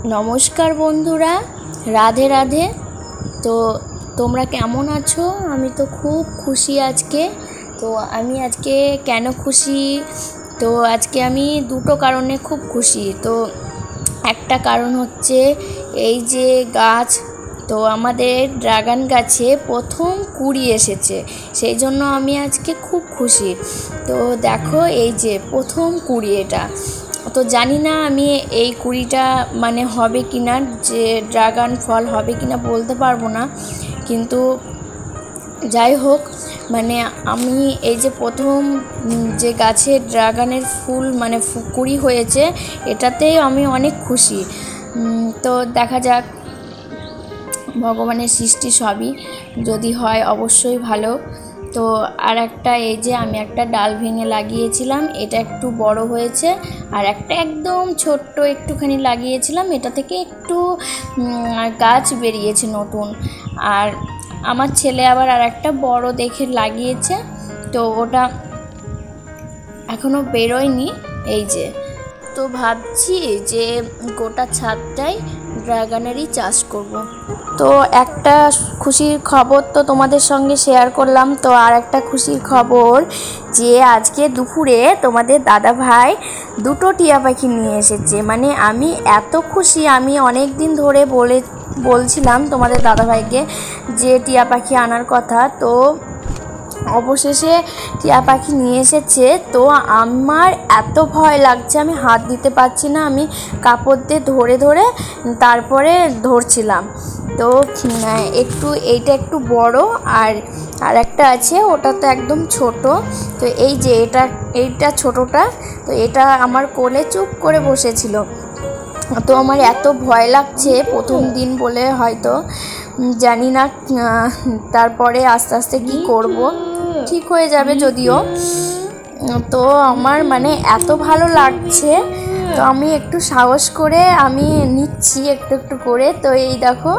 নমস্কার বন্ধুরা, রাধে রাধে। তো তোমরা কেমন আছো? আমি তো খুব খুশি আজকে। তো আমি আজকে কেন খুশি? তো আজকে আমি দুটো কারণে খুব খুশি। তো একটা কারণ হচ্ছে এই যে গাছ, তো আমাদের ড্রাগন গাছে প্রথম কুড়ি এসেছে, সেই জন্য আমি আজকে খুব খুশি। তো দেখো এই যে প্রথম কুড়ি, এটা তো জানি না আমি এই কুড়িটা মানে হবে কি না, যে ড্রাগন ফল হবে কি না বলতে পারবো না, কিন্তু যাই হোক, মানে আমি এই যে প্রথম যে গাছে ড্রাগনের ফুল মানে কুড়ি হয়েছে, এটাতেই আমি অনেক খুশি। তো দেখা যাক, ভগবানের সৃষ্টি সবই, যদি হয় অবশ্যই ভালো। তো আর একটা, এই যে আমি একটা ডাল ভেঙে লাগিয়েছিলাম, এটা একটু বড় হয়েছে, আর একটা একদম ছোট্ট একটুখানি লাগিয়েছিলাম, এটা থেকে একটু গাছ বেরিয়েছে নতুন। আর আমার ছেলে আবার আর একটা বড় দেখে লাগিয়েছে, তো ওটা এখনও বেরোয়নি। এই যে, তো ভাবছি যে গোটা ছাদটাই ড্রাগনেরই চাষ করব। তো একটা খুশির খবর তো তোমাদের সঙ্গে শেয়ার করলাম। তো আর একটা খুশির খবর, যে আজকে দুপুরে তোমাদের দাদা ভাই দুটো টিয়া পাখি নিয়ে এসেছে। মানে আমি এত খুশি, আমি অনেক দিন ধরে বলছিলাম তোমাদের দাদা ভাইকে যে টিয়া পাখি আনার কথা। তো অবশেষে টিয়া পাখি নিয়ে এসেছে। তো আমার এত ভয় লাগছে, আমি হাত দিতে পারছি না, আমি কাপড় দিয়ে ধরে ধরে তারপরে ধরছিলাম। তো এইটা একটু বড়, আর একটা আছে, ওটা তো একদম ছোট। তো এই যে এইটা ছোটটা, তো এটা আমার কোলে চুপ করে বসেছিল। তো আমার এত ভয় লাগছে, প্রথম দিন বলে হয়তো, জানি না তারপরে আস্তে আস্তে কী করব, ঠিক হয়ে যাবে যদিও। তো আমার মানে এত ভালো লাগছে, তো আমি একটু সাহস করে আমি নিচ্ছি একটু একটু করে। তো এই দেখো,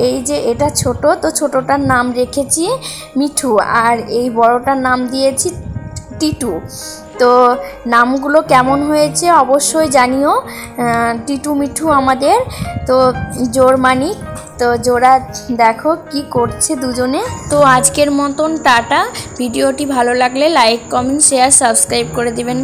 এই যে এটা ছোট, তো ছোটটার নাম রেখেছি মিঠু, আর এই বড়টার নাম দিয়েছি টিটু। তো নামগুলো কেমন হয়েছে অবশ্যই জানিও। টিটু মিঠু আমাদের তো জোর মানিক। তো জোড়া দেখো কি করছে দুজনে। তো আজকের মতন টাটা। ভিডিওটি ভালো লাগলে লাইক, কমেন্ট, শেয়ার, সাবস্ক্রাইব করে দিবেন।